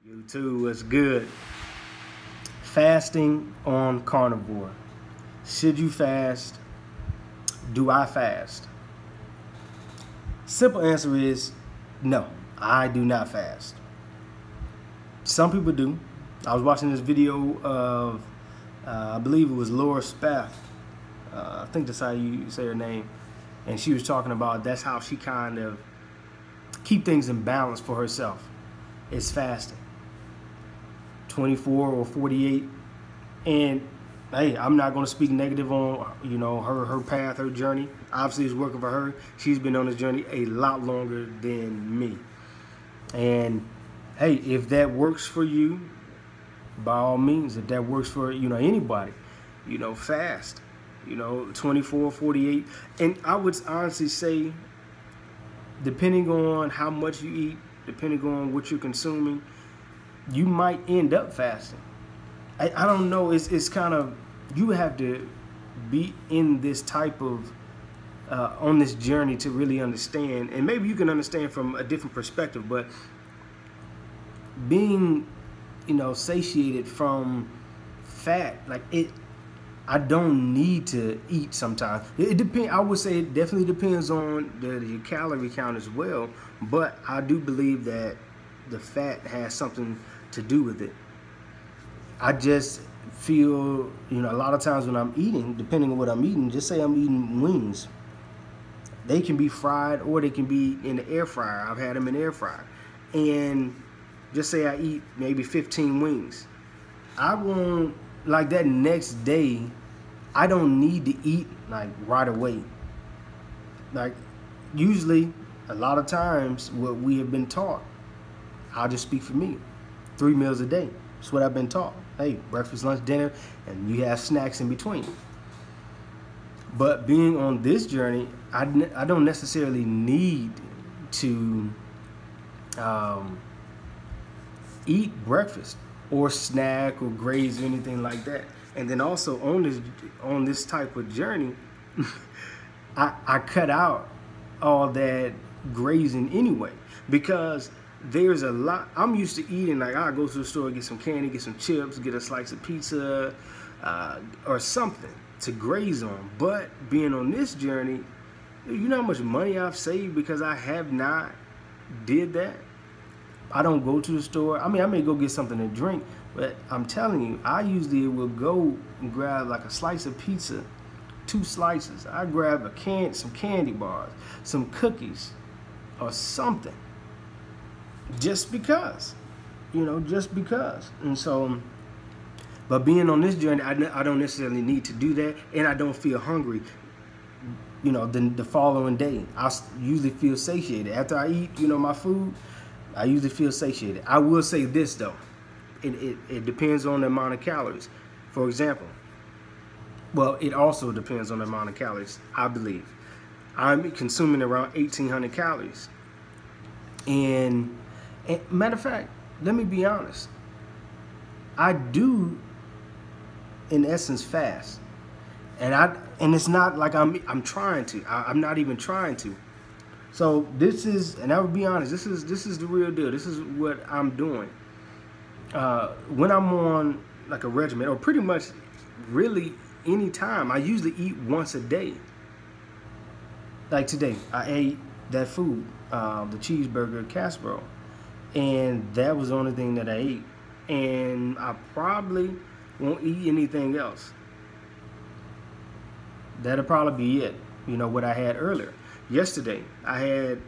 YouTube, what's good? Fasting on carnivore. Should you fast? Do I fast? Simple answer is no, I do not fast. Some people do. I was watching this video of, I believe it was Laura Spath. I think that's how you say her name. And she was talking about that's how she kind of keep things in balance for herself. It's fasting. 24 or 48. And hey, I'm not going to speak negative on her path, her journey. Obviously it's working for her. She's been on this journey a lot longer than me. And hey, if that works for you, by all means, if that works for anybody, fast. 24, 48. And I would honestly say, depending on how much you eat, depending on what you're consuming, you might end up fasting. I don't know. It's kind of, you have to be in this type of on this journey to really understand, and maybe you can understand from a different perspective, but being satiated from fat, like I don't need to eat sometimes. It depends. I would say it definitely depends on the calorie count as well, but I do believe that the fat has something to do with it. I just feel, a lot of times when I'm eating, depending on what I'm eating, just say I'm eating wings. They can be fried or they can be in the air fryer. I've had them in the air fryer. And just say I eat maybe 15 wings. I won't, like that next day, I don't need to eat like right away. Like usually, a lot of times what we have been taught, I'll just speak for me, 3 meals a day. That's what I've been taught. Hey, breakfast, lunch, dinner, and you have snacks in between. But being on this journey, I don't necessarily need to eat breakfast or snack or graze or anything like that. And then also on this type of journey, I cut out all that grazing anyway, because there's a lot. I'm used to eating, like I go to the store, get some candy, get some chips, get a slice of pizza or something to graze on. But being on this journey, you know how much money I've saved because I have not did that. I don't go to the store. I mean, I may go get something to drink, but I'm telling you, I usually will go and grab like a slice of pizza, 2 slices. I grab some candy bars, some cookies, or something. Just because, just because. And so, but being on this journey, I don't necessarily need to do that, and I don't feel hungry. The following day, I usually feel satiated. After I eat, my food, I usually feel satiated. I will say this though, it depends on the amount of calories. For example, well, it also depends on the amount of calories, I believe. I'm consuming around 1,800 calories. And matter of fact, let me be honest. I do, in essence, fast. And it's not like I'm trying to. I'm not even trying to. So this is, and I will be honest, this is the real deal. This is what I'm doing. When I'm on like a regimen, or pretty much really any time, I usually eat once a day. Like today, I ate that food, the cheeseburger casserole, and that was the only thing that I ate. And I probably won't eat anything else. That'll probably be it. What I had earlier. Yesterday, I had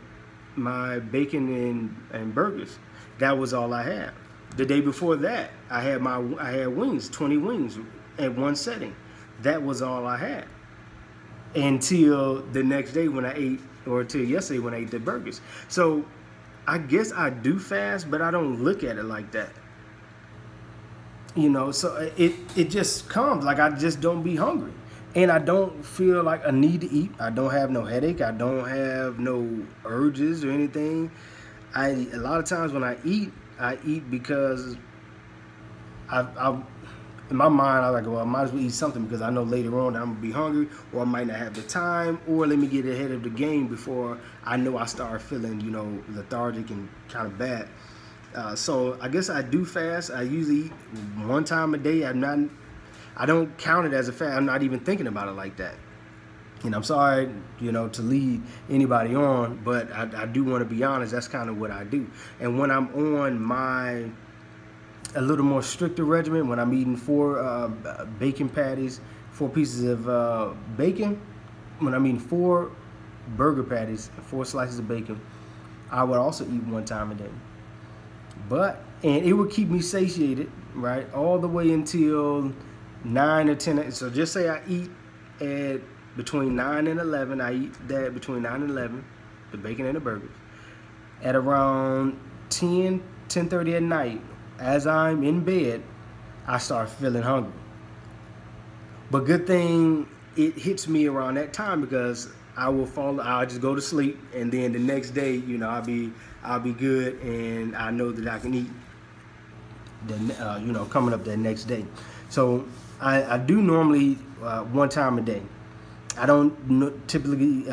my bacon and burgers. That was all I had. The day before that, I had wings, 20 wings at one setting. That was all I had. Until the next day when I ate, or until yesterday when I ate the burgers. So I guess I do fast, but I don't look at it like that. So it just comes, like I just don't be hungry. And I don't feel like a need to eat. I don't have no headache. I don't have no urges or anything. A lot of times when I eat because in my mind, I'm like, well, I might as well eat something because I know later on that I'm gonna be hungry, or I might not have the time, or let me get ahead of the game before I know I start feeling, lethargic and kind of bad. So I guess I do fast. I usually eat one time a day. I don't count it as a fast. I'm not even thinking about it like that. And I'm sorry, to lead anybody on, but I do want to be honest. That's kind of what I do. And when I'm on a little more stricter regimen, when I'm eating 4 bacon patties, 4 pieces of bacon, when I'm eating 4 burger patties, 4 slices of bacon, I would also eat one time a day. And it would keep me satiated, right, all the way until 9 or 10. So just say I eat at between 9 and 11. I eat that between 9 and 11, the bacon and the burgers. At around 10:30 at night, as I'm in bed, I start feeling hungry. But good thing it hits me around that time, because I'll just go to sleep, and then the next day, I'll be good, and I know that I can eat coming up that next day. So I do normally one time a day. I don't typically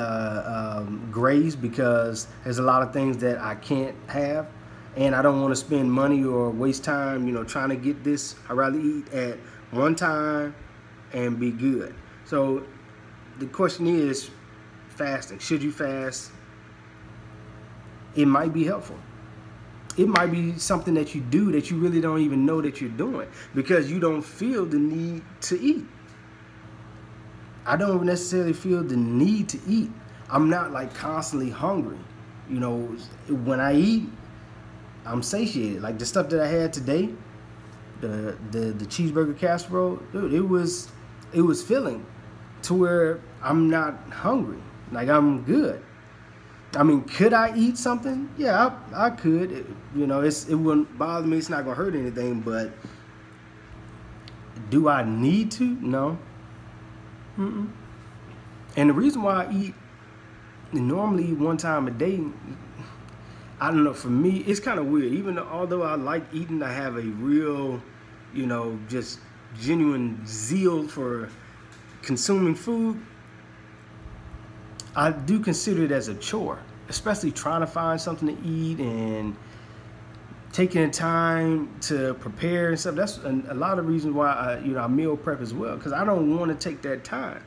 graze, because there's a lot of things that I can't have, and I don't want to spend money or waste time, trying to get this. I'd rather eat at one time and be good. So the question is, fasting. Should you fast? It might be helpful. It might be something that you do that you really don't even know that you're doing, because you don't feel the need to eat. I don't necessarily feel the need to eat. I'm not like constantly hungry. When I eat, I'm satiated. Like the stuff that I had today, the cheeseburger casserole, dude, it was filling to where I'm not hungry. Like, I'm good. I mean, could I eat something? Yeah, I could. It wouldn't bother me. It's not gonna hurt anything. But do I need to? No. Mm-mm. And the reason why I eat normally one time a day, I don't know. For me, it's kind of weird. Although I like eating, I have a real, just genuine zeal for consuming food. I do consider it as a chore, especially trying to find something to eat and taking the time to prepare and stuff. That's a lot of reasons why I meal prep as well, because I don't want to take that time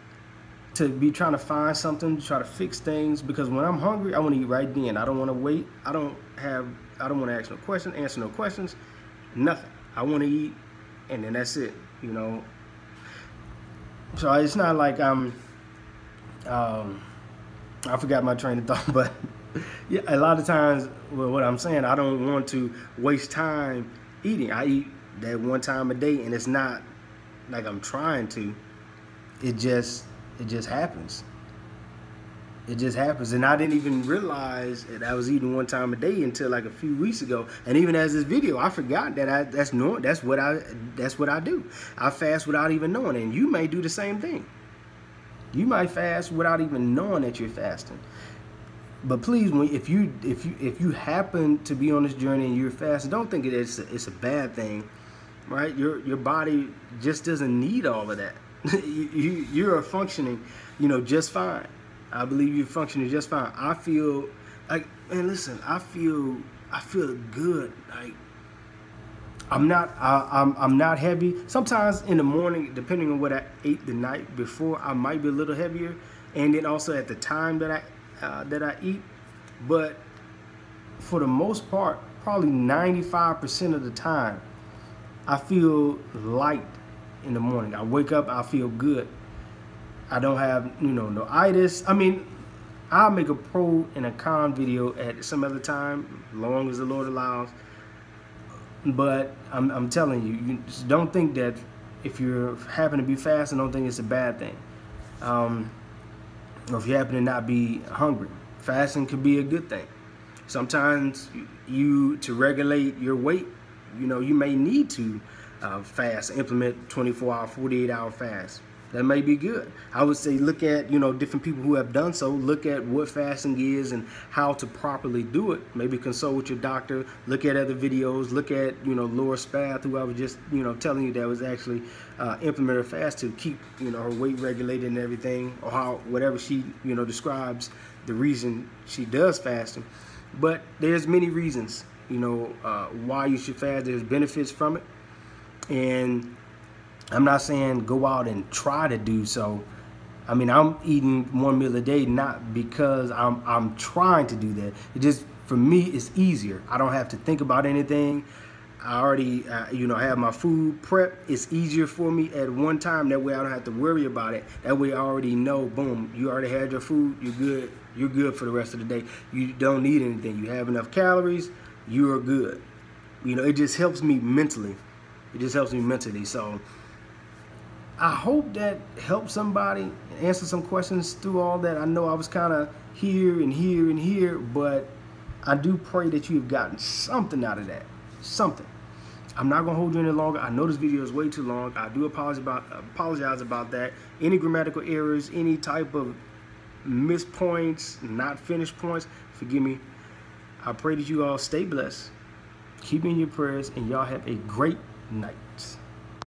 to be trying to find something, to try to fix things, because when I'm hungry, I want to eat right then. I don't want to wait. I don't want to ask no questions, answer no questions, nothing. I want to eat, and then that's it, So it's not like I forgot my train of thought, but yeah, a lot of times, what I'm saying, I don't want to waste time eating. I eat that one time a day, and it's not like I'm trying to. It just happens. It just happens, and I didn't even realize that I was eating one time a day until like a few weeks ago. And even as this video, I forgot that that's what I do. I fast without even knowing, and you may do the same thing. You might fast without even knowing that you're fasting. But please, if you happen to be on this journey and you're fasting, don't think it's a bad thing, right? Your body just doesn't need all of that. You're functioning, just fine. I believe you're functioning just fine. I feel like, man, listen, I feel good. Like, I'm not heavy. Sometimes in the morning, depending on what I ate the night before, I might be a little heavier, and then also at the time that I eat. But for the most part, probably 95% of the time, I feel light in the morning. I wake up, I feel good. I don't have no itis. I mean, I'll make a pro and a con video at some other time, as long as the Lord allows. But I'm telling you, just don't think that if you happen to be fasting, don't think it's a bad thing. Or if you happen to not be hungry, fasting could be a good thing. Sometimes to regulate your weight, you may need to fast, implement 24-hour, 48-hour fast. That may be good. I would say look at, different people who have done so. Look at what fasting is and how to properly do it. Maybe consult with your doctor. Look at other videos. Look at, Laura Spath, who I was just, telling you that was actually implemented a fast to keep, her weight regulated and everything, or whatever she, describes the reason she does fasting. But there's many reasons why you should fast. There's benefits from it, and I'm not saying go out and try to do so. I mean, I'm eating 1 meal a day not because I'm trying to do that. It just, for me, it's easier. I don't have to think about anything. I already, have my food prep. It's easier for me at one time. That way I don't have to worry about it. That way I already know, boom, you already had your food. You're good. You're good for the rest of the day. You don't need anything. You have enough calories. You are good. It just helps me mentally. It just helps me mentally. So I hope that helps somebody answer some questions through all that. I know I was kind of here and here and here, but I do pray that you've gotten something out of that. Something. I'm not gonna hold you any longer. I know this video is way too long. I do apologize about that. Any grammatical errors, any type of missed points, not finished points, forgive me. I pray that you all stay blessed, keep in your prayers, and y'all have a great night.